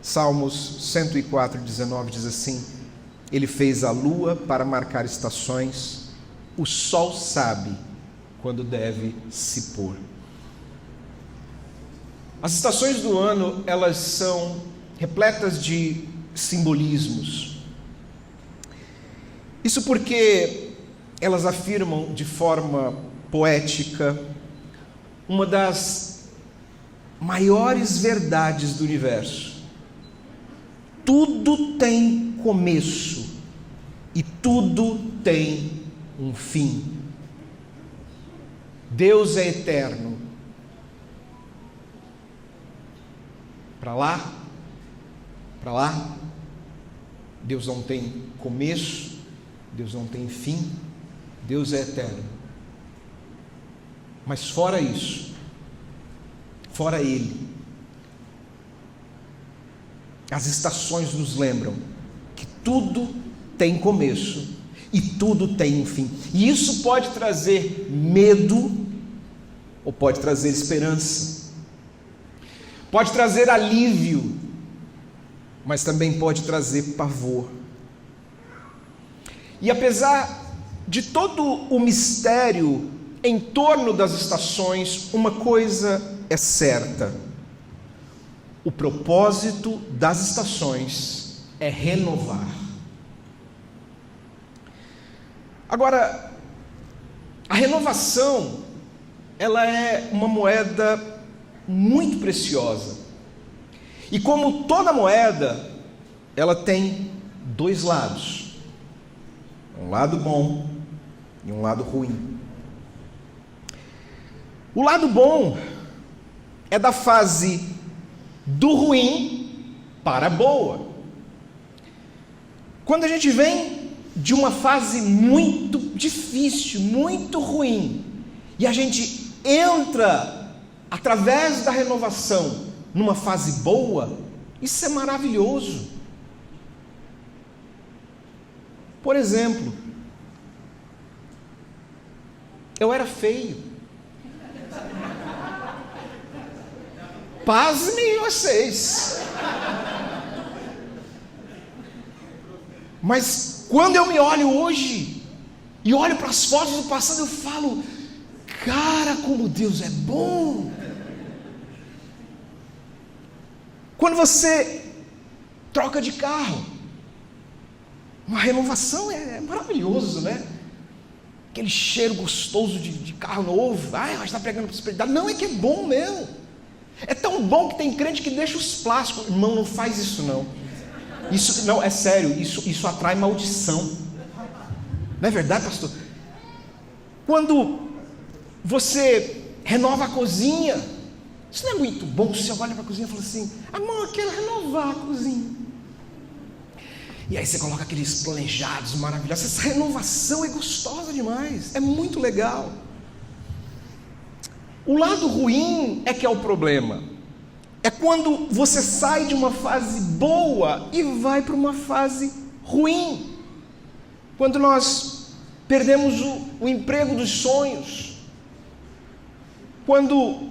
Salmos 104:19 diz assim: Ele fez a lua para marcar estações, o sol sabe quando deve se pôr. As estações do ano, elas são repletas de simbolismos. Isso porque elas afirmam de forma poética uma das maiores verdades do universo. Tudo tem começo e tudo tem um fim. Deus é eterno. Para lá, Deus não tem começo, Deus não tem fim, Deus é eterno. Mas fora isso, fora Ele, as estações nos lembram que tudo tem começo e tudo tem um fim. E isso pode trazer medo ou pode trazer esperança. Pode trazer alívio, mas também pode trazer pavor. E apesar de todo o mistério em torno das estações, uma coisa é certa: o propósito das estações é renovar. Agora, a renovação, ela é uma moeda muito preciosa. E como toda moeda, ela tem dois lados. Um lado bom e um lado ruim. O lado bom é da fase do ruim para a boa. Quando a gente vem de uma fase muito difícil, muito ruim, e a gente entra através da renovação numa fase boa, isso é maravilhoso. Por exemplo, eu era feio. Pasmem vocês. Mas quando eu me olho hoje e olho para as fotos do passado, eu falo: cara, como Deus é bom. Quando você troca de carro, uma renovação é maravilhoso, né? Aquele cheiro gostoso de carro novo. Mas está pregando prosperidade. Não, é que é bom mesmo. É tão bom que tem crente que deixa os plásticos. Irmão, não faz isso não. Isso não, é sério, isso atrai maldição. Não é verdade, pastor? Quando você renova a cozinha, isso não é muito bom? Você olha para a cozinha e fala assim: amor, eu quero renovar a cozinha. E aí você coloca aqueles planejados maravilhosos. Essa renovação é gostosa demais, é muito legal. O lado ruim é que é o problema. É quando você sai de uma fase boa e vai para uma fase ruim. Quando nós perdemos o emprego dos sonhos. Quando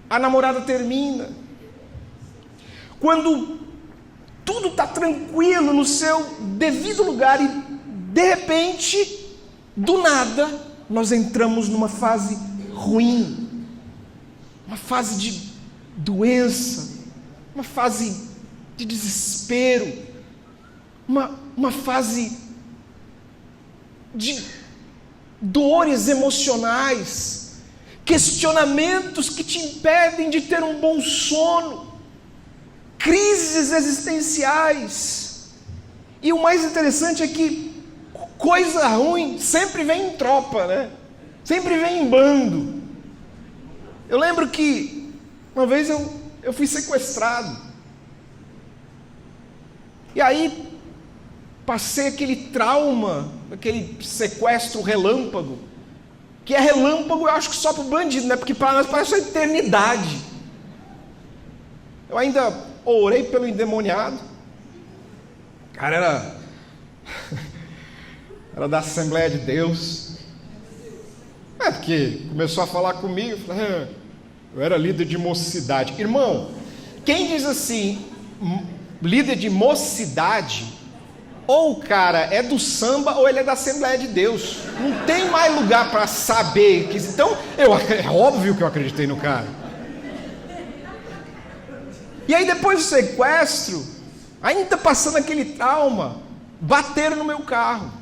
a namorada termina. Quando tudo está tranquilo no seu devido lugar e, de repente, do nada, nós entramos numa fase ruim. Uma fase de doença, uma fase de desespero, uma fase de dores emocionais, questionamentos que te impedem de ter um bom sono, crises existenciais. E o mais interessante é que coisa ruim sempre vem em tropa, né? Sempre vem em bando. Eu lembro que uma vez eu fui sequestrado. E aí passei aquele trauma, aquele sequestro relâmpago. Que é relâmpago, eu acho que só para o bandido, né? Porque para nós parece uma eternidade. Eu ainda orei pelo endemoniado. O cara era da Assembleia de Deus. Porque começou a falar comigo, eu falei: eu era líder de mocidade. Irmão, quem diz assim, líder de mocidade, ou o cara é do samba ou ele é da Assembleia de Deus. Não tem mais lugar para saber. Então, é óbvio que eu acreditei no cara. E aí depois do sequestro, ainda passando aquele trauma, bateram no meu carro.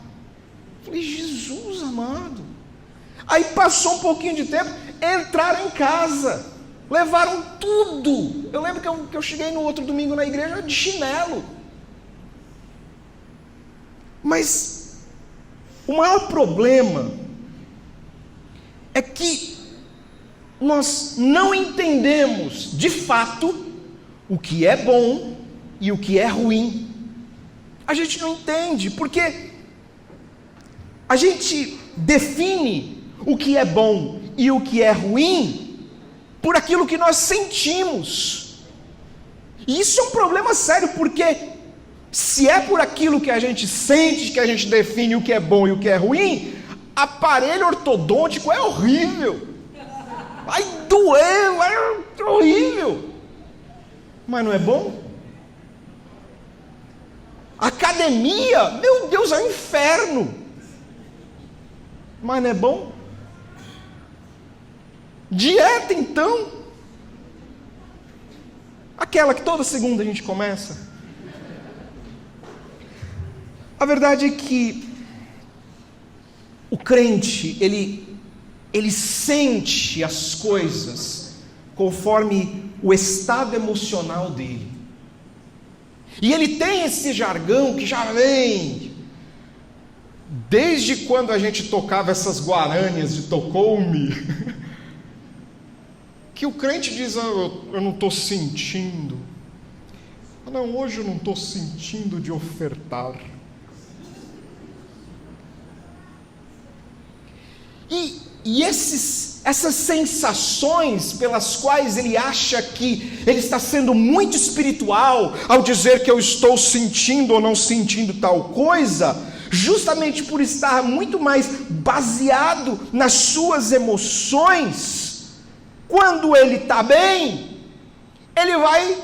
Falei, Jesus amado. Aí passou um pouquinho de tempo, entraram em casa, levaram tudo. Eu lembro que eu cheguei no outro domingo na igreja de chinelo. Mas o maior problema é que nós não entendemos de fato o que é bom e o que é ruim. A gente não entende, porque a gente define o que é bom e o que é ruim por aquilo que nós sentimos. E isso é um problema sério, porque se é por aquilo que a gente sente, que a gente define o que é bom e o que é ruim, aparelho ortodôntico é horrível. Vai doer, é horrível. Mas não é bom? Academia, meu Deus, é um inferno. Mas não é bom? Dieta, então? Aquela que toda segunda a gente começa. A verdade é que o crente, ele sente as coisas conforme o estado emocional dele. E ele tem esse jargão que já vem desde quando a gente tocava essas guaranias de tocou-me, que o crente diz, eu não estou sentindo. Não, hoje eu não estou sentindo de ofertar. E essas sensações pelas quais ele acha que ele está sendo muito espiritual ao dizer que eu estou sentindo ou não sentindo tal coisa, justamente por estar muito mais baseado nas suas emoções, quando ele está bem, ele vai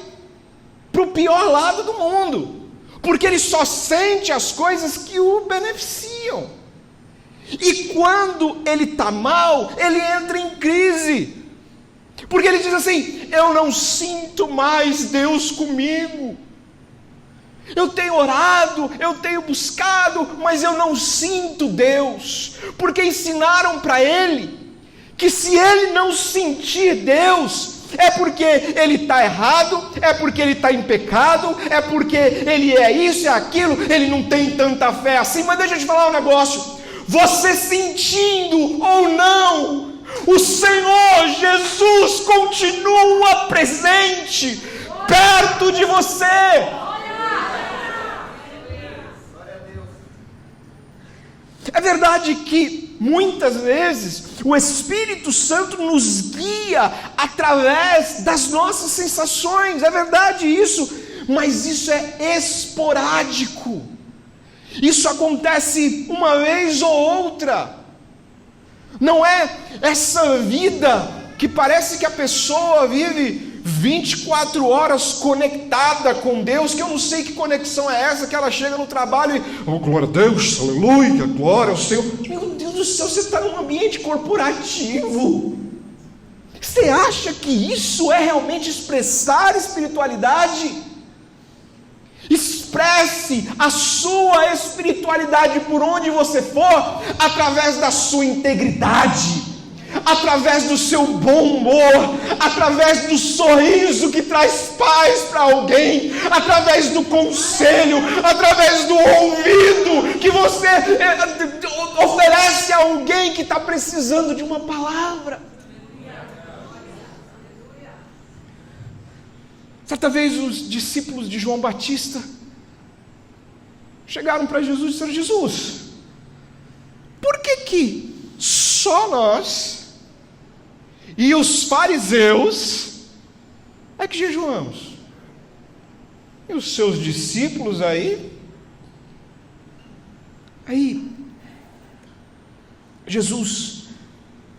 para o pior lado do mundo, porque ele só sente as coisas que o beneficiam. E quando ele está mal, ele entra em crise, porque ele diz assim, eu não sinto mais Deus comigo, eu tenho orado, eu tenho buscado, mas eu não sinto Deus, porque ensinaram para ele, que se ele não sentir Deus, é porque ele está errado, é porque ele está em pecado, é porque ele é isso, é aquilo, ele não tem tanta fé assim. Mas deixa eu te falar um negócio, você sentindo ou não, o Senhor Jesus continua presente, perto de você. É verdade que muitas vezes o Espírito Santo nos guia através das nossas sensações, é verdade isso, mas isso é esporádico. Isso acontece uma vez ou outra. Não é essa vida que parece que a pessoa vive 24 horas conectada com Deus, que eu não sei que conexão é essa, que ela chega no trabalho e, oh, glória a Deus, aleluia, glória ao Senhor. Meu Deus do céu, você está num ambiente corporativo. Você acha que isso é realmente expressar espiritualidade? Expresse a sua espiritualidade por onde você for, através da sua integridade, através do seu bom humor, através do sorriso que traz paz para alguém, através do conselho, através do ouvido que você oferece a alguém que está precisando de uma palavra. Certa vez os discípulos de João Batista chegaram para Jesus e disseram, Jesus, por que só nós e os fariseus é que jejuamos? E os seus discípulos aí? Aí, Jesus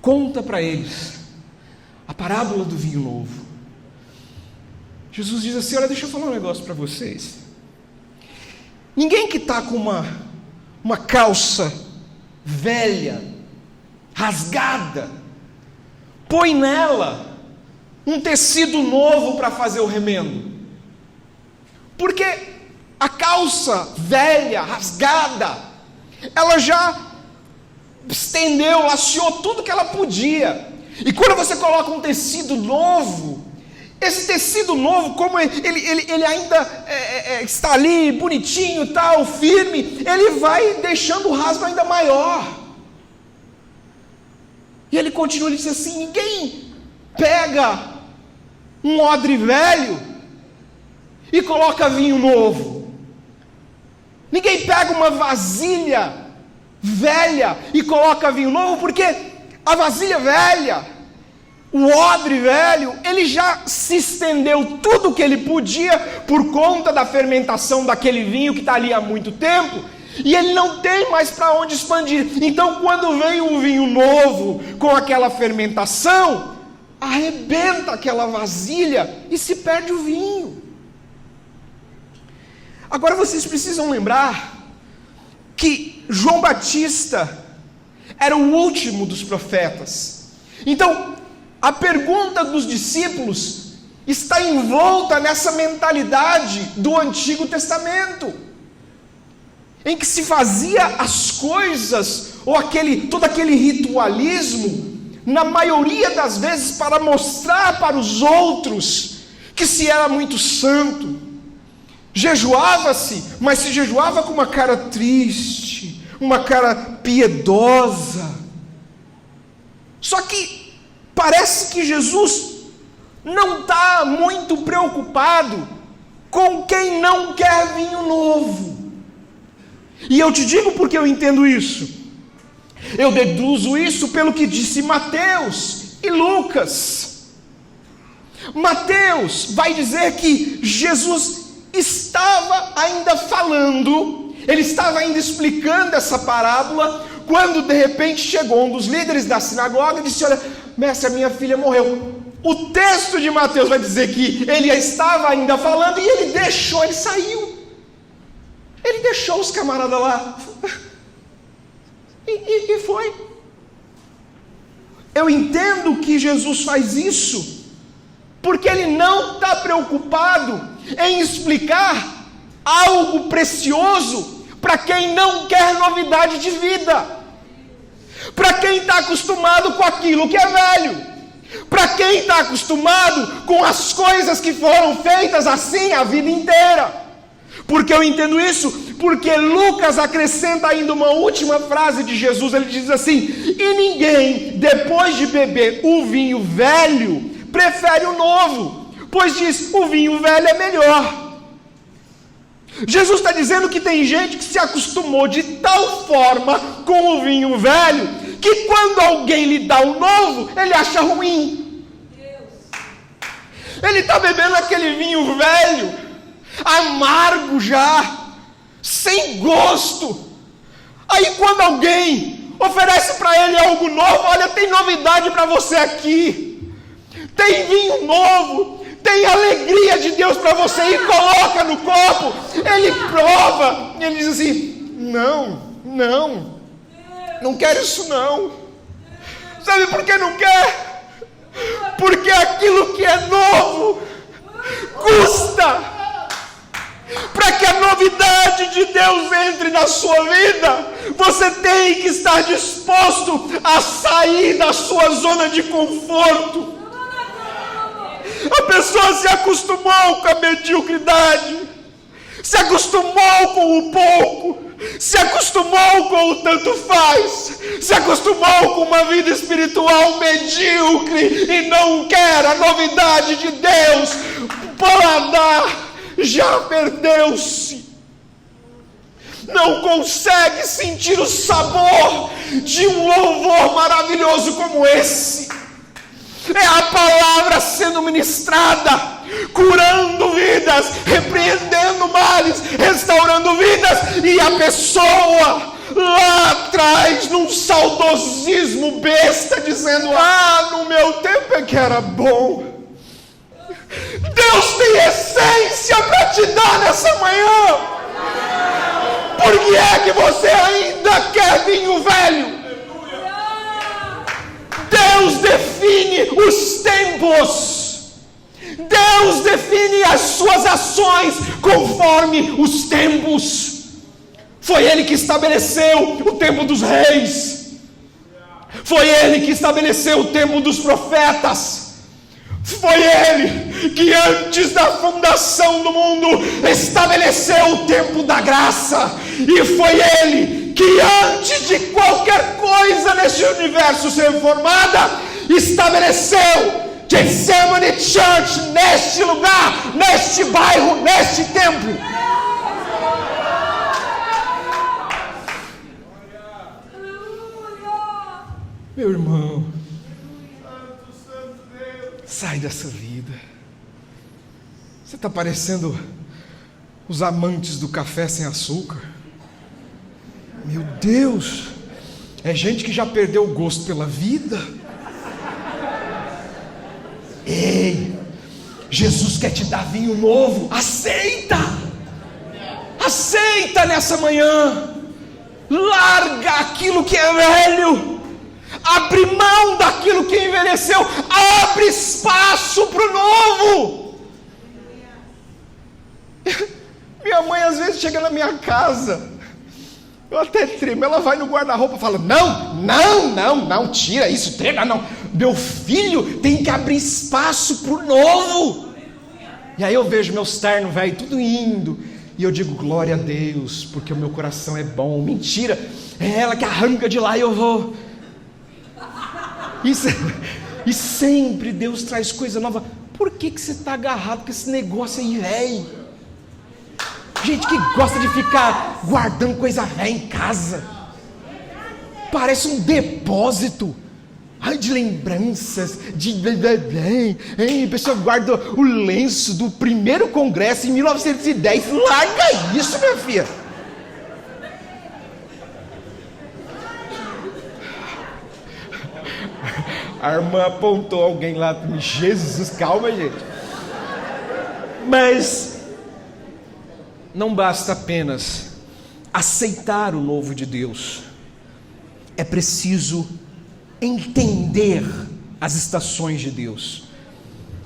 conta para eles a parábola do vinho novo. Jesus diz assim: olha, deixa eu falar um negócio para vocês. Ninguém que está com uma calça velha, rasgada, põe nela um tecido novo para fazer o remendo. Porque a calça velha, rasgada, ela já estendeu, laceou tudo que ela podia. E quando você coloca um tecido novo, esse tecido novo, como ele ainda está ali bonitinho, tal, firme, ele vai deixando o rasgo ainda maior. E ele continua, ele diz assim: ninguém pega um odre velho e coloca vinho novo. Ninguém pega uma vasilha velha e coloca vinho novo, porque a vasilha velha, o odre velho, ele já se estendeu tudo o que ele podia por conta da fermentação daquele vinho que está ali há muito tempo, e ele não tem mais para onde expandir. Então, quando vem um vinho novo com aquela fermentação, arrebenta aquela vasilha e se perde o vinho. Agora vocês precisam lembrar que João Batista era o último dos profetas. Então, a pergunta dos discípulos está envolta nessa mentalidade do Antigo Testamento, em que se fazia as coisas, ou todo aquele ritualismo, na maioria das vezes para mostrar para os outros que se era muito santo. Jejuava-se, mas se jejuava com uma cara triste, uma cara piedosa. Só que parece que Jesus não está muito preocupado com quem não quer vinho novo. E eu te digo porque eu entendo isso. Eu deduzo isso pelo que disse Mateus e Lucas. Mateus vai dizer que Jesus estava ainda falando, ele estava ainda explicando essa parábola, quando de repente chegou um dos líderes da sinagoga e disse: olha, mestre, a minha filha morreu. O texto de Mateus vai dizer que ele estava ainda falando e ele saiu. Ele deixou os camaradas lá e foi. Eu entendo que Jesus faz isso porque ele não está preocupado em explicar algo precioso para quem não quer novidade de vida, para quem está acostumado com aquilo que é velho, para quem está acostumado com as coisas que foram feitas assim a vida inteira. Porque eu entendo isso, porque Lucas acrescenta ainda uma última frase de Jesus. Ele diz assim: e ninguém, depois de beber o vinho velho, prefere o novo, pois diz, o vinho velho é melhor. Jesus está dizendo que tem gente que se acostumou de tal forma com o vinho velho, que quando alguém lhe dá o novo, ele acha ruim. Ele está bebendo aquele vinho velho, amargo já, sem gosto. Aí quando alguém oferece para ele algo novo: olha, tem novidade para você aqui, tem vinho novo, tem alegria de Deus para você, e coloca no copo, ele prova, ele diz assim: não quero isso não. Sabe por que não quer? Porque aquilo que é novo custa. Para que a novidade de Deus entre na sua vida, você tem que estar disposto a sair da sua zona de conforto. A pessoa se acostumou com a mediocridade, se acostumou com o pouco, se acostumou com o tanto faz, se acostumou com uma vida espiritual medíocre e não quer a novidade de Deus. O paladar já perdeu-se, não consegue sentir o sabor de um louvor maravilhoso como esse. É a palavra sendo ministrada, curando vidas, repreendendo males, restaurando vidas, e a pessoa lá atrás, num saudosismo besta, dizendo: no meu tempo é que era bom, Deus tem essência para te dar nessa manhã. Por que é que você ainda quer vinho velho? Deus define os tempos. Deus define as suas ações conforme os tempos. Foi Ele que estabeleceu o tempo dos reis. Foi Ele que estabeleceu o tempo dos profetas. Foi Ele que antes da fundação do mundo estabeleceu o tempo da graça. E foi Ele que antes de qualquer coisa nesse universo ser formada, estabeleceu Gethsemane Church neste lugar, neste bairro, neste templo. Meu irmão, sai dessa vida. Você está parecendo os amantes do café sem açúcar. Meu Deus, é gente que já perdeu o gosto pela vida. Ei, Jesus quer te dar vinho novo. Aceita! Aceita nessa manhã. Larga aquilo que é velho. Abre mão daquilo que envelheceu. Abre espaço para o novo. Minha mãe às vezes chega na minha casa, eu até tremo. Ela vai no guarda-roupa e fala: não, tira isso, treina não. Meu filho tem que abrir espaço para o novo. E aí eu vejo meus ternos velho tudo indo, e eu digo: glória a Deus, porque o meu coração é bom. Mentira, é ela que arranca de lá e eu vou. E sempre Deus traz coisa nova. Por que você está agarrado com esse negócio aí, velho? Gente que gosta de ficar guardando coisa velha em casa. Parece um depósito de lembranças, a pessoa guarda o lenço do primeiro congresso em 1910. Larga isso, minha filha. A irmã apontou alguém lá para mim. Jesus, calma, gente. Mas não basta apenas aceitar o novo de Deus. É preciso entender as estações de Deus.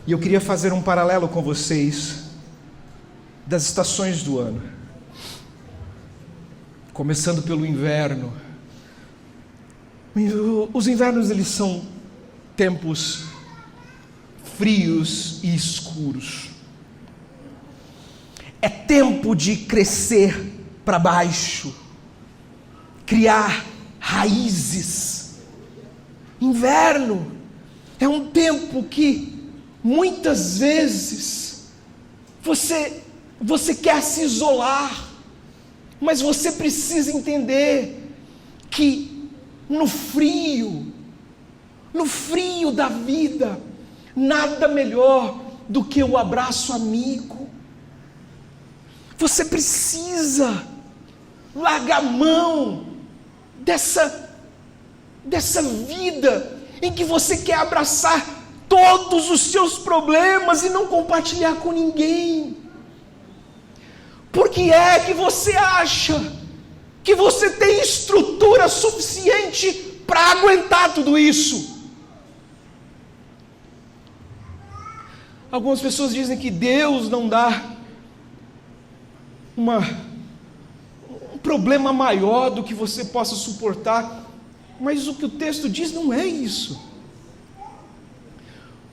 E eu queria fazer um paralelo com vocês das estações do ano. Começando pelo inverno. Os invernos, eles são tempos frios e escuros. É tempo de crescer para baixo, criar raízes. Inverno é um tempo que muitas vezes você quer se isolar, mas você precisa entender que no frio da vida, nada melhor do que o abraço amigo. Você precisa largar mão dessa vida em que você quer abraçar todos os seus problemas e não compartilhar com ninguém. Por que é que você acha que você tem estrutura suficiente para aguentar tudo isso? Algumas pessoas dizem que Deus não dá um problema maior do que você possa suportar, mas o que o texto diz não é isso.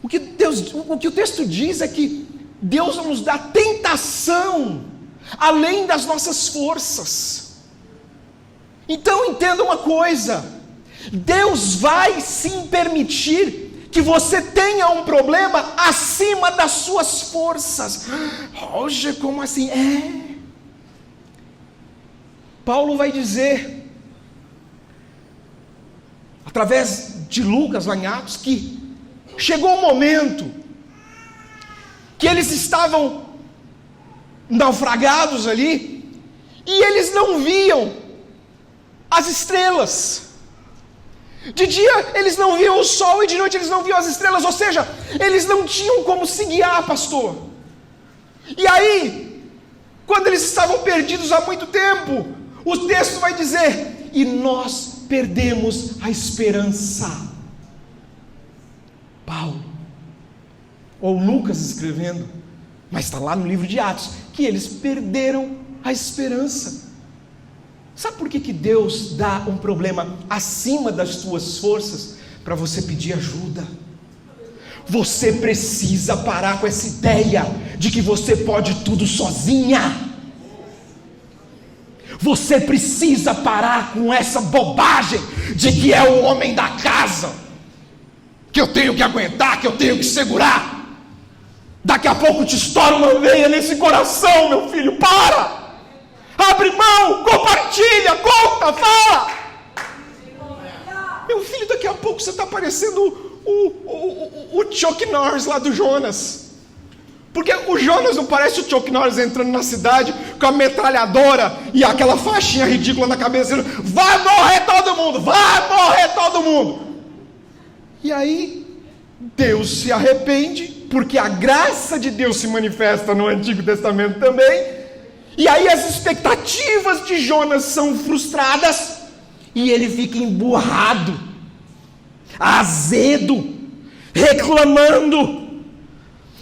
O que o texto diz é que Deus não nos dá tentação além das nossas forças. Então entenda uma coisa: Deus vai sim permitir que você tenha um problema acima das suas forças. Roger, como assim? Paulo vai dizer, através de Lucas lá em Atos, que chegou um momento que eles estavam naufragados ali e eles não viam as estrelas. De dia eles não viam o sol e de noite eles não viam as estrelas, ou seja, eles não tinham como se guiar, pastor. E aí, quando eles estavam perdidos há muito tempo, o texto vai dizer: e nós perdemos a esperança. Paulo, ou Lucas escrevendo, mas está lá no livro de Atos, que eles perderam a esperança. Sabe por que Deus dá um problema acima das tuas forças? Para você pedir ajuda. Você precisa parar com essa ideia de que você pode tudo sozinha. Você precisa parar com essa bobagem de que é o homem da casa, que eu tenho que aguentar, que eu tenho que segurar. Daqui a pouco te estoura uma veia nesse coração, meu filho. Para! Abre mão, compartilha, conta, fala. Meu filho, daqui a pouco você está parecendo o Chuck Norris lá do Jonas. Porque o Jonas não parece o Chuck Norris entrando na cidade com a metralhadora e aquela faixinha ridícula na cabeça, dizendo: vai morrer todo mundo, vai morrer todo mundo. E aí Deus se arrepende, porque a graça de Deus se manifesta no Antigo Testamento também. E aí as expectativas de Jonas são frustradas e ele fica emburrado, azedo, reclamando.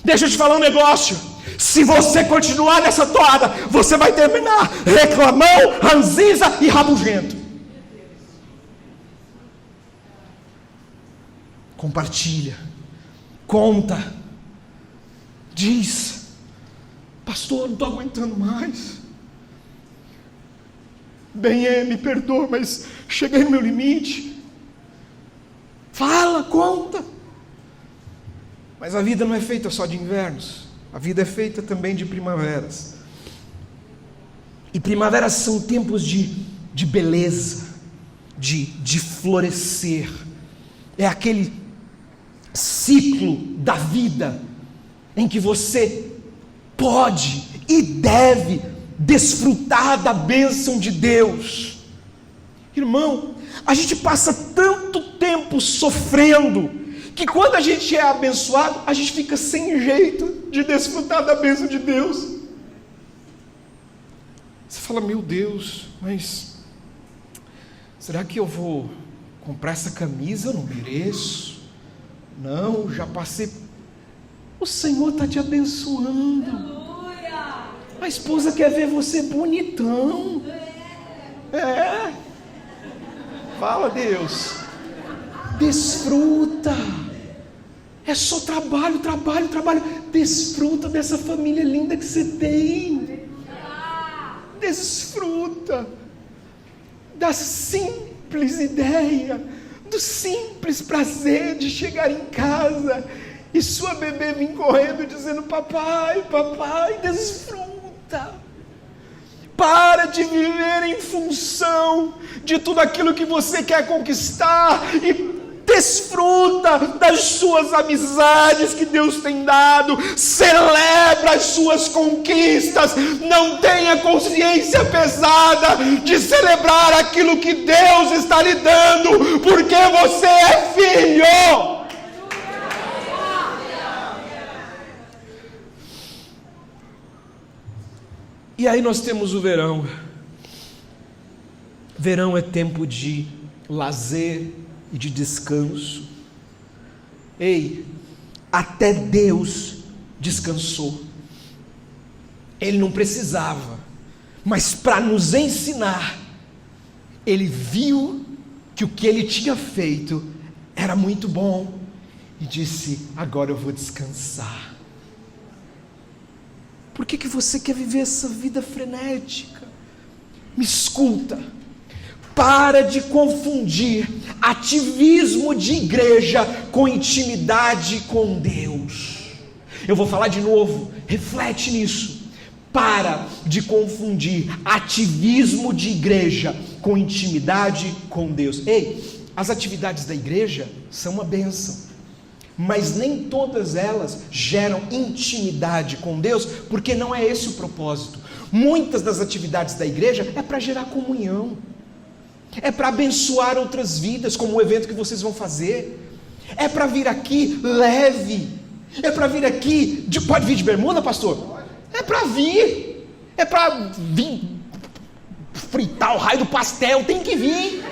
Deixa eu te falar um negócio: se você continuar nessa toada, você vai terminar reclamão, ranzinza e rabugento. Compartilha, conta, diz: pastor, não estou aguentando mais. Bem, me perdoa, mas cheguei no meu limite. Fala, conta. Mas a vida não é feita só de invernos, a vida é feita também de primaveras. E primaveras são tempos de beleza, de florescer. É aquele ciclo da vida em que você pode e deve desfrutar da bênção de Deus. Irmão, a gente passa tanto tempo sofrendo que quando a gente é abençoado, a gente fica sem jeito de desfrutar da bênção de Deus. Você fala: meu Deus, mas será que eu vou comprar essa camisa? Eu não mereço. Não, já passei. O Senhor está te abençoando. A esposa quer ver você bonitão. É. Fala, Deus. Desfruta. É só trabalho, trabalho, trabalho. Desfruta dessa família linda que você tem. Desfruta da simples ideia, do simples prazer de chegar em casa e sua bebê vir correndo dizendo: papai, papai. Desfruta. Para de viver em função de tudo aquilo que você quer conquistar e desfruta das suas amizades que Deus tem dado. Celebra as suas conquistas. Não tenha consciência pesada de celebrar aquilo que Deus está lhe dando, porque você é filho. E aí nós temos o verão. Verão é tempo de lazer e de descanso. Ei, até Deus descansou. Ele não precisava, mas para nos ensinar, Ele viu que o que Ele tinha feito era muito bom e disse: agora eu vou descansar. Por que você quer viver essa vida frenética? Me escuta. Para de confundir ativismo de igreja com intimidade com Deus. Eu vou falar de novo, reflete nisso. Para de confundir ativismo de igreja com intimidade com Deus. Ei, as atividades da igreja são uma bênção, mas nem todas elas geram intimidade com Deus, porque não é esse o propósito. Muitas das atividades da igreja é para gerar comunhão. é para abençoar outras vidas, como o evento que vocês vão fazer, é para vir aqui leve, é para vir aqui, pode vir de bermuda, pastor? É para vir fritar o raio do pastel, tem que vir.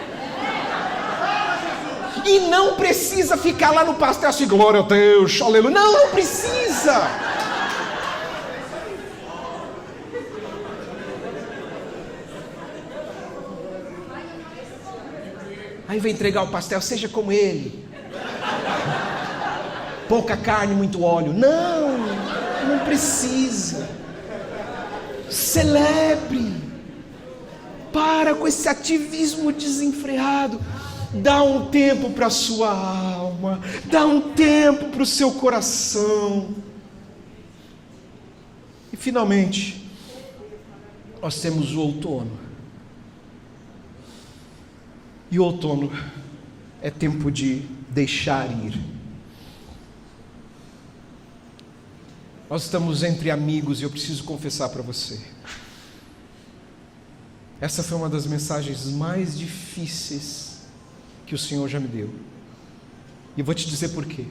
E não precisa ficar lá no pastel assim, glória a Deus, aleluia. Não precisa. Aí vem entregar o pastel, seja como ele. Pouca carne, muito óleo. Não precisa. Celebre. Para com esse ativismo desenfreado. Dá um tempo para a sua alma. Dá um tempo para o seu coração. E finalmente, nós temos o outono. E o outono é tempo de deixar ir. Nós estamos entre amigos e eu preciso confessar para você. Essa foi uma das mensagens mais difíceis que o Senhor já me deu. E eu vou te dizer por quê.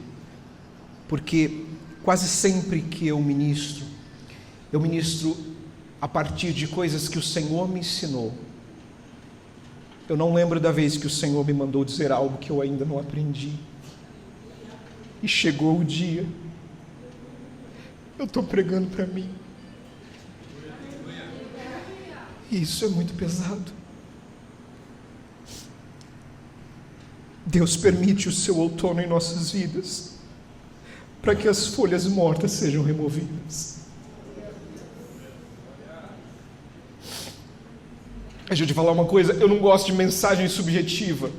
Porque quase sempre que eu ministro a partir de coisas que o Senhor me ensinou. Eu não lembro da vez que o Senhor me mandou dizer algo que eu ainda não aprendi. E chegou o dia. Eu estou pregando para mim. E isso é muito pesado. Deus permite o seu outono em nossas vidas, para que as folhas mortas sejam removidas. Deixa eu te falar uma coisa, eu não gosto de mensagem subjetiva.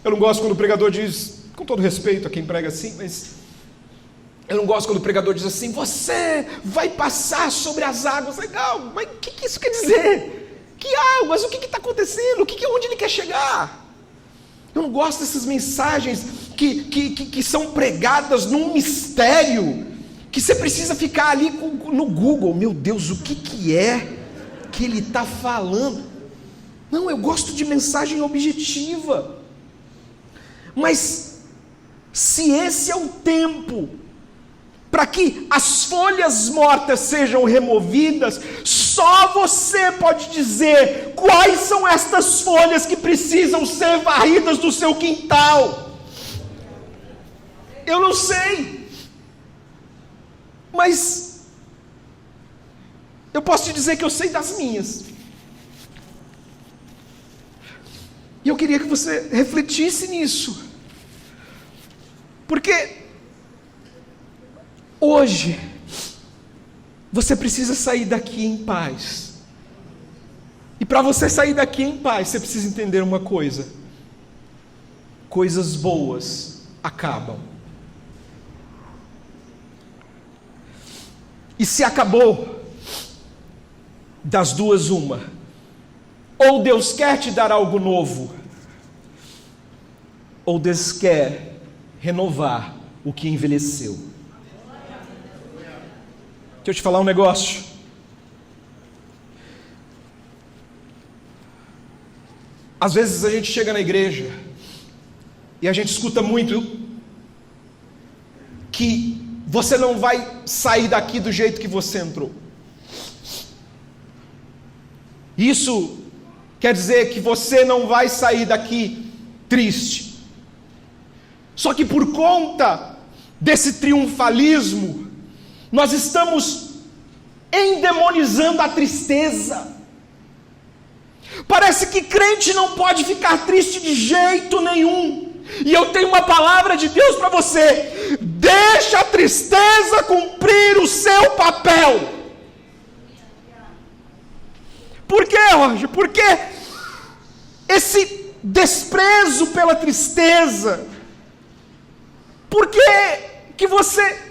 Eu não gosto quando o pregador diz, com todo respeito a quem prega assim, mas eu não gosto quando o pregador diz assim, você vai passar sobre as águas. Legal, mas o que isso quer dizer? Que águas? O que está acontecendo? Onde ele quer chegar? Eu não gosto dessas mensagens que são pregadas num mistério, que você precisa ficar ali no Google, meu Deus, o que é que ele está falando? Não, eu gosto de mensagem objetiva. Mas se esse é o tempo para que as folhas mortas sejam removidas, só você pode dizer quais são estas folhas que precisam ser varridas do seu quintal. Eu não sei, mas eu posso te dizer que eu sei das minhas. E eu queria que você refletisse nisso, porque hoje você precisa sair daqui em paz. E para você sair daqui em paz, você precisa entender uma coisa: coisas boas acabam. E se acabou, das duas uma: ou Deus quer te dar algo novo, ou Deus quer renovar o que envelheceu. Deixa eu te falar um negócio. Às vezes a gente chega na igreja e a gente escuta muito que você não vai sair daqui do jeito que você entrou. Isso quer dizer que você não vai sair daqui triste. Só que por conta desse triunfalismo, nós estamos endemonizando a tristeza. Parece que crente não pode ficar triste de jeito nenhum. E eu tenho uma palavra de Deus para você: deixa a tristeza cumprir o seu papel. Por quê, Roger? Porque esse desprezo pela tristeza, por que você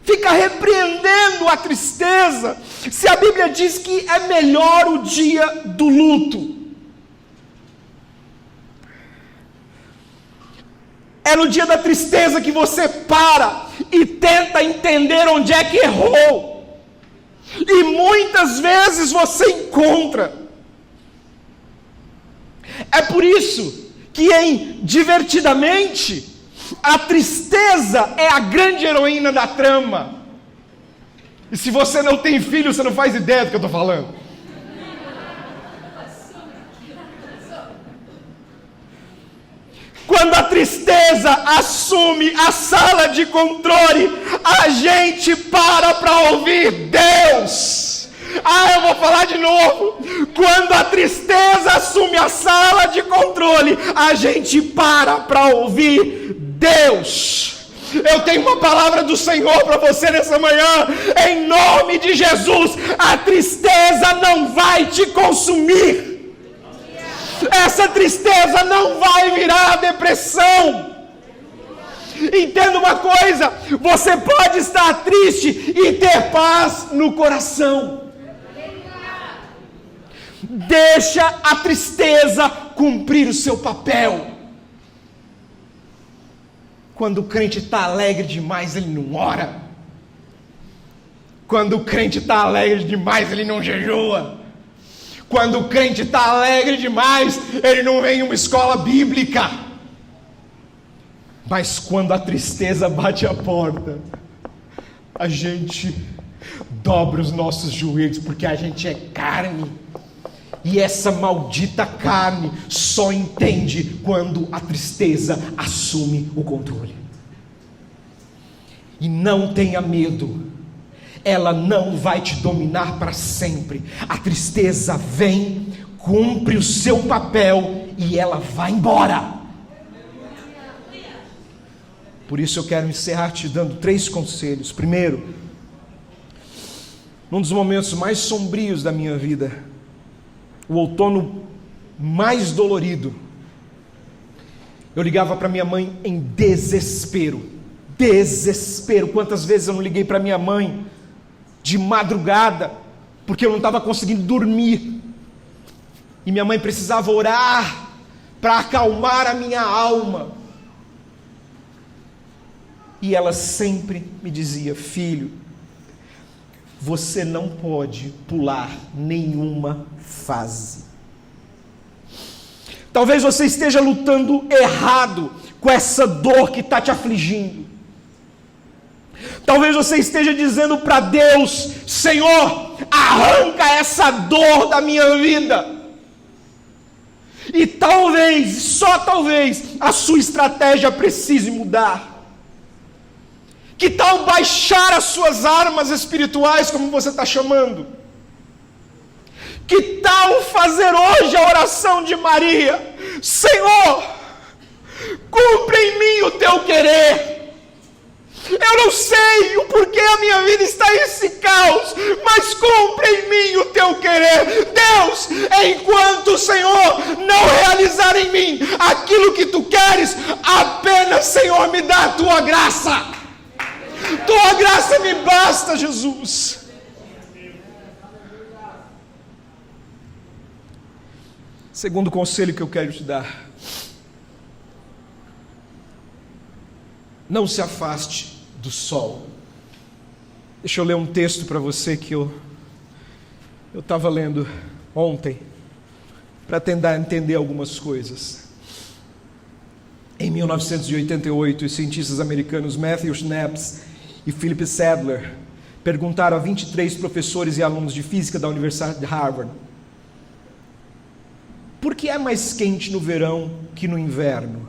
fica repreendendo a tristeza, se a Bíblia diz que é melhor o dia do luto? É no dia da tristeza que você para e tenta entender onde é que errou. E muitas vezes você encontra. É por isso que em Divertidamente, a tristeza é a grande heroína da trama. E se você não tem filho, você não faz ideia do que eu estou falando. Quando a tristeza assume a sala de controle, a gente para ouvir Deus. Eu vou falar de novo. Quando a tristeza assume a sala de controle, a gente para ouvir Deus. Eu tenho uma palavra do Senhor para você nessa manhã. Em nome de Jesus, a tristeza não vai te consumir. Essa tristeza não vai virar depressão. Entenda uma coisa: você pode estar triste e ter paz no coração. Deixa a tristeza cumprir o seu papel. Quando o crente está alegre demais, ele não ora. Quando o crente está alegre demais, ele não jejua. Quando o crente está alegre demais, ele não vem em uma escola bíblica. Mas quando a tristeza bate a porta, a gente dobra os nossos joelhos, porque a gente é carne. E essa maldita carne só entende quando a tristeza assume o controle. E não tenha medo, ela não vai te dominar para sempre. A tristeza vem, cumpre o seu papel e ela vai embora. Por isso eu quero encerrar te dando 3 conselhos. Primeiro, num dos momentos mais sombrios da minha vida, o outono mais dolorido, eu ligava para minha mãe em desespero. Quantas vezes eu não liguei para minha mãe de madrugada, porque eu não estava conseguindo dormir, e minha mãe precisava orar para acalmar a minha alma, e ela sempre me dizia: filho, você não pode pular nenhuma fase. Talvez você esteja lutando errado com essa dor que está te afligindo. Talvez você esteja dizendo para Deus: Senhor, arranca essa dor da minha vida. E talvez, só talvez, a sua estratégia precise mudar. Que tal baixar as suas armas espirituais, como você está chamando? Que tal fazer hoje a oração de Maria? Senhor, cumpre em mim o teu querer. Eu não sei o porquê a minha vida está nesse caos, mas cumpre em mim o teu querer. Deus, enquanto o Senhor não realizar em mim aquilo que tu queres, apenas, Senhor, me dá a tua graça. Tua graça me basta, Jesus. Segundo conselho que eu quero te dar: não se afaste do sol. Deixa eu ler um texto para você que eu estava lendo ontem, para tentar entender algumas coisas. Em 1988, os cientistas americanos Matthew Schnaps e Philip Sadler perguntaram a 23 professores e alunos de física da Universidade de Harvard: por que é mais quente no verão que no inverno?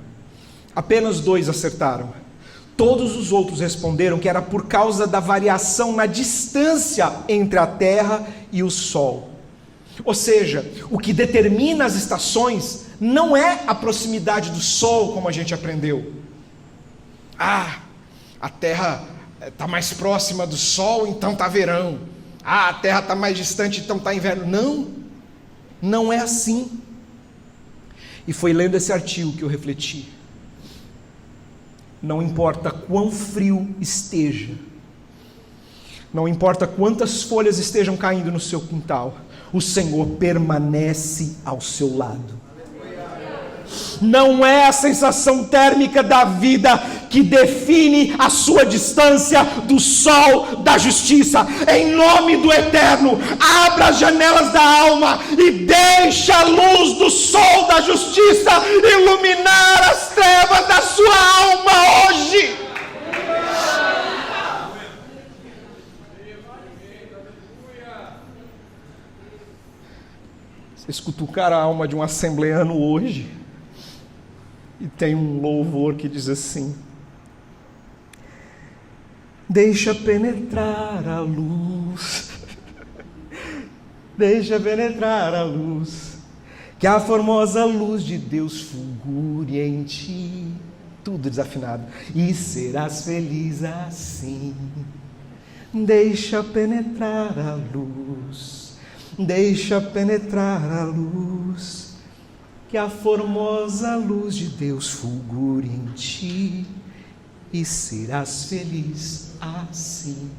Apenas 2 acertaram. Todos os outros responderam que era por causa da variação na distância entre a Terra e o Sol. Ou seja, o que determina as estações não é a proximidade do Sol, como a gente aprendeu. A Terra está mais próxima do Sol, então está verão. A Terra está mais distante, então está inverno. Não é assim. E foi lendo esse artigo que eu refleti. Não importa quão frio esteja, não importa quantas folhas estejam caindo no seu quintal, o Senhor permanece ao seu lado. Não é a sensação térmica da vida que define a sua distância do sol da justiça. Em nome do Eterno, abra as janelas da alma e deixa a luz do sol da justiça iluminar as trevas da sua alma hoje. Vocês cutucaram a alma de um assembleano hoje e tem um louvor que diz assim: deixa penetrar a luz, deixa penetrar a luz, que a formosa luz de Deus fulgure em ti. Tudo desafinado. E serás feliz assim. Deixa penetrar a luz, deixa penetrar a luz, que a formosa luz de Deus fulgure em ti, e serás feliz assim.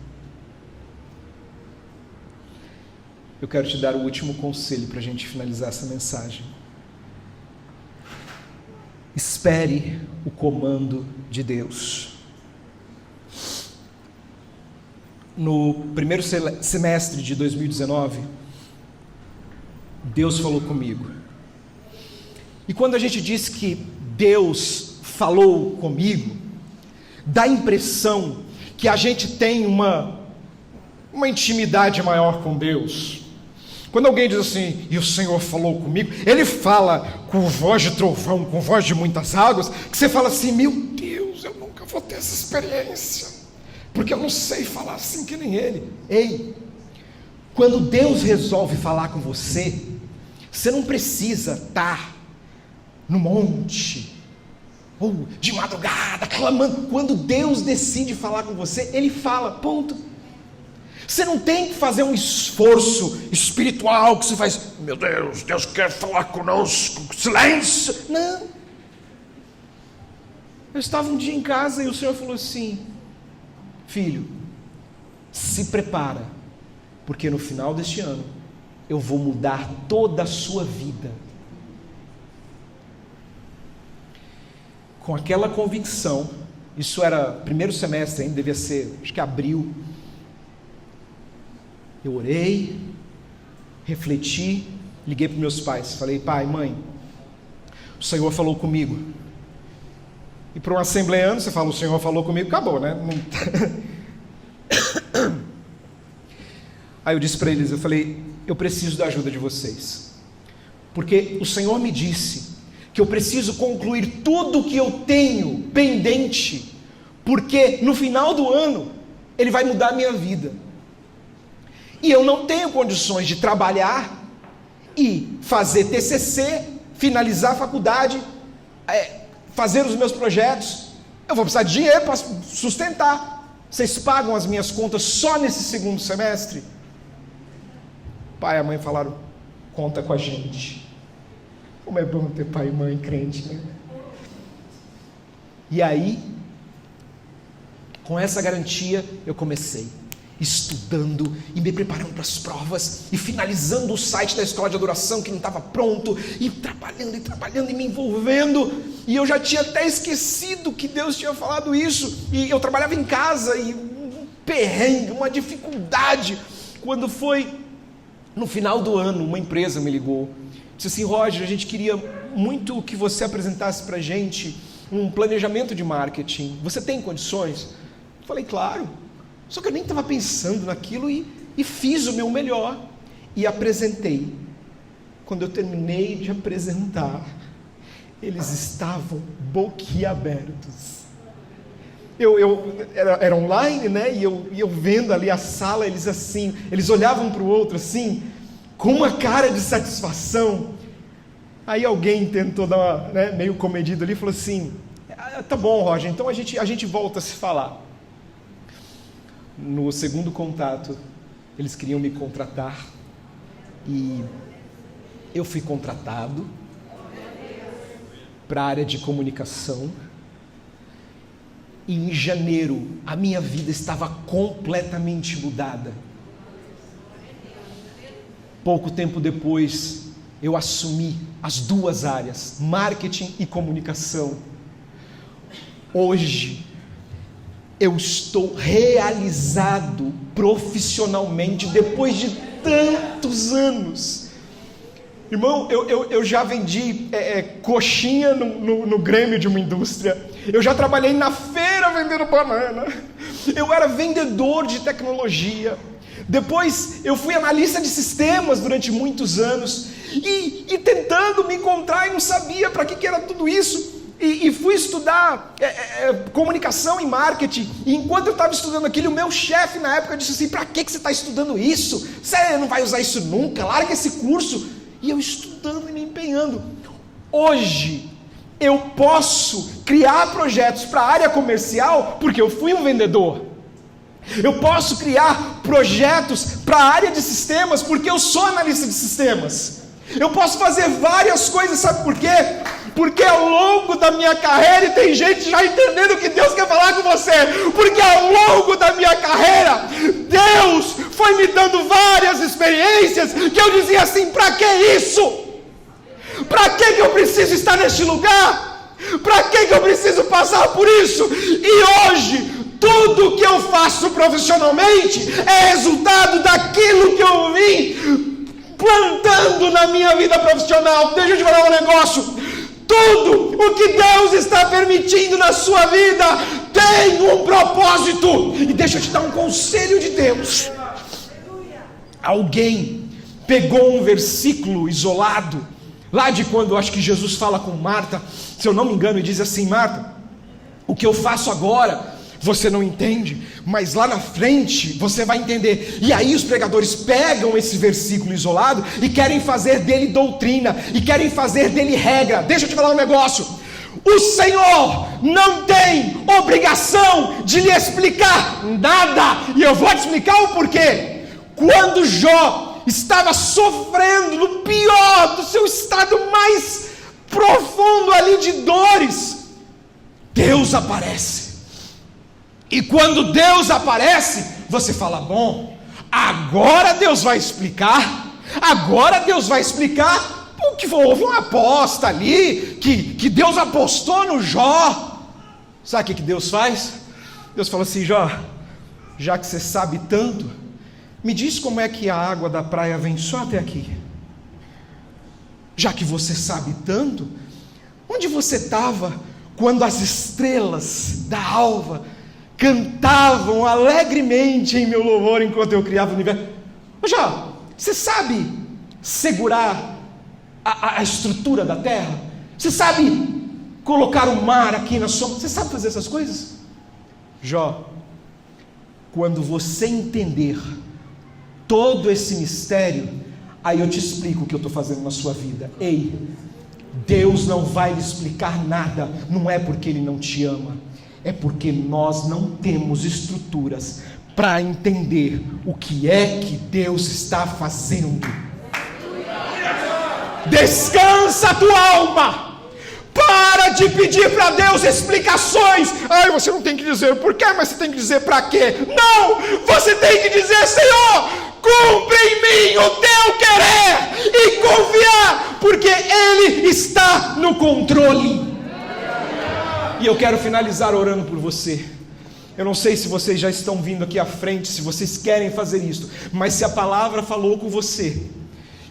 Eu quero te dar o último conselho para a gente finalizar essa mensagem. Espere o comando de Deus. No primeiro semestre de 2019, Deus falou comigo. E quando a gente diz que Deus falou comigo, dá a impressão que a gente tem uma intimidade maior com Deus. Quando alguém diz assim, e o Senhor falou comigo, Ele fala com voz de trovão, com voz de muitas águas, que você fala assim, meu Deus, eu nunca vou ter essa experiência, porque eu não sei falar assim que nem Ele. Ei, quando Deus resolve falar com você, você não precisa estar no monte, ou de madrugada, clamando. Quando Deus decide falar com você, Ele fala, ponto. Você não tem que fazer um esforço espiritual que você faz, meu Deus, Deus quer falar conosco, silêncio. Não. Eu estava um dia em casa e o Senhor falou assim, filho, se prepara, porque no final deste ano eu vou mudar toda a sua vida. Com aquela convicção, isso era primeiro semestre ainda, devia ser, acho que abril. Eu orei, refleti, liguei para meus pais, falei, pai, mãe, o Senhor falou comigo. E para um assembleano, você fala, o Senhor falou comigo, acabou, né? Aí eu disse para eles, eu falei, eu preciso da ajuda de vocês, porque o Senhor me disse que eu preciso concluir tudo que eu tenho pendente, porque no final do ano, Ele vai mudar a minha vida. E eu não tenho condições de trabalhar e fazer TCC, finalizar a faculdade, fazer os meus projetos. Eu vou precisar de dinheiro para sustentar. Vocês pagam as minhas contas só nesse segundo semestre? Pai e a mãe falaram, conta com a gente. Como é bom ter pai e mãe crente, né? E aí, com essa garantia, eu comecei estudando e me preparando para as provas e finalizando o site da escola de adoração que não estava pronto e trabalhando e me envolvendo, e eu já tinha até esquecido que Deus tinha falado isso, e eu trabalhava em casa e um perrengue, uma dificuldade. Quando foi no final do ano, uma empresa me ligou, disse assim, Roger, a gente queria muito que você apresentasse para a gente um planejamento de marketing, você tem condições? Eu falei, claro. Só que eu nem estava pensando naquilo e fiz o meu melhor e apresentei. Quando eu terminei de apresentar, eles estavam boquiabertos. Era online, né? E eu vendo ali a sala, eles olhavam para o outro assim, com uma cara de satisfação. Aí alguém tentou dar uma, né, meio comedido ali, falou assim, tá bom, Roger, então a gente volta a se falar. No segundo contato, eles queriam me contratar e eu fui contratado para a área de comunicação. E em janeiro, a minha vida estava completamente mudada. Pouco tempo depois, eu assumi as duas áreas, marketing e comunicação. Hoje, eu estou realizado profissionalmente depois de tantos anos. Irmão, eu já vendi coxinha no Grêmio de uma indústria. Eu já trabalhei na feira vendendo banana. Eu era vendedor de tecnologia. Depois eu fui analista de sistemas durante muitos anos. E tentando me encontrar e não sabia para que era tudo isso. E fui estudar comunicação e marketing. E enquanto eu estava estudando aquilo, o meu chefe na época disse assim: para que você está estudando isso? Você não vai usar isso nunca, larga esse curso. E eu estudando e me empenhando. Hoje eu posso criar projetos para a área comercial porque eu fui um vendedor. Eu posso criar projetos para a área de sistemas porque eu sou analista de sistemas. Eu posso fazer várias coisas, sabe por quê? Porque ao longo da minha carreira, e tem gente já entendendo o que Deus quer falar com você, porque ao longo da minha carreira, Deus foi me dando várias experiências, que eu dizia assim: para que isso? Para que eu preciso estar neste lugar? Para que eu preciso passar por isso? E hoje, tudo que eu faço profissionalmente é resultado daquilo que eu vim plantando na minha vida profissional. Deixa eu te falar um negócio. Tudo o que Deus está permitindo na sua vida tem um propósito. E deixa eu te dar um conselho de Deus. Alguém pegou um versículo isolado, lá de quando eu acho que Jesus fala com Marta, se eu não me engano, e diz assim: Marta, o que eu faço agora você não entende, mas lá na frente você vai entender. E aí os pregadores pegam esse versículo isolado e querem fazer dele doutrina, e querem fazer dele regra. Deixa eu te falar um negócio: o Senhor não tem obrigação de lhe explicar nada, e eu vou te explicar o porquê. Quando Jó estava sofrendo no pior do seu estado mais profundo ali de dores, Deus aparece. E quando Deus aparece, você fala: bom, agora Deus vai explicar. Agora Deus vai explicar porque houve uma aposta ali, que Deus apostou no Jó. Sabe o que Deus faz? Deus fala assim: Jó, já que você sabe tanto, me diz como é que a água da praia vem só até aqui. Já que você sabe tanto, onde você estava quando as estrelas da alva cantavam alegremente em meu louvor enquanto eu criava o universo? Jó, você sabe segurar a estrutura da terra? Você sabe colocar o mar aqui na sua... Você sabe fazer essas coisas? Jó, quando você entender todo esse mistério, aí eu te explico o que eu estou fazendo na sua vida. Ei, Deus não vai lhe explicar nada, não é porque Ele não te ama, é porque nós não temos estruturas para entender o que é que Deus está fazendo. Descansa a tua alma. Para de pedir para Deus explicações. Ai, você não tem que dizer por quê, mas você tem que dizer para quê. Não, você tem que dizer: Senhor, cumpre em mim o teu querer, e confiar, porque Ele está no controle. E eu quero finalizar orando por você. Eu não sei se vocês já estão vindo aqui à frente, se vocês querem fazer isso, mas se a palavra falou com você,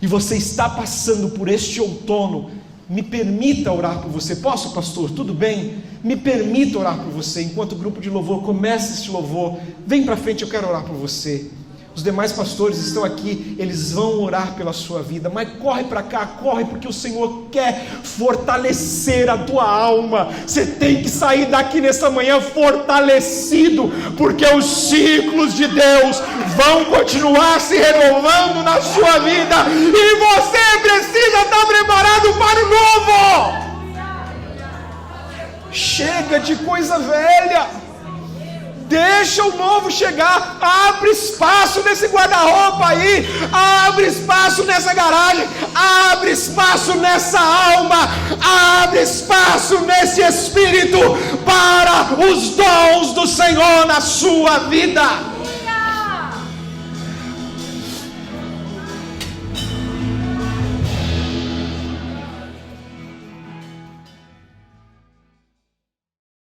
e você está passando por este outono, me permita orar por você. Posso, pastor? Tudo bem? Me permita orar por você. Enquanto o grupo de louvor começa este louvor, vem para frente, eu quero orar por você. Os demais pastores estão aqui, eles vão orar pela sua vida, mas corre para cá, corre, porque o Senhor quer fortalecer a tua alma. Você tem que sair daqui nessa manhã fortalecido, porque os ciclos de Deus vão continuar se renovando na sua vida, e você precisa estar preparado para o novo. Chega de coisa velha. Deixa o novo chegar. Abre espaço nesse guarda-roupa aí. Abre espaço nessa garagem. Abre espaço nessa alma. Abre espaço nesse espírito para os dons do Senhor na sua vida.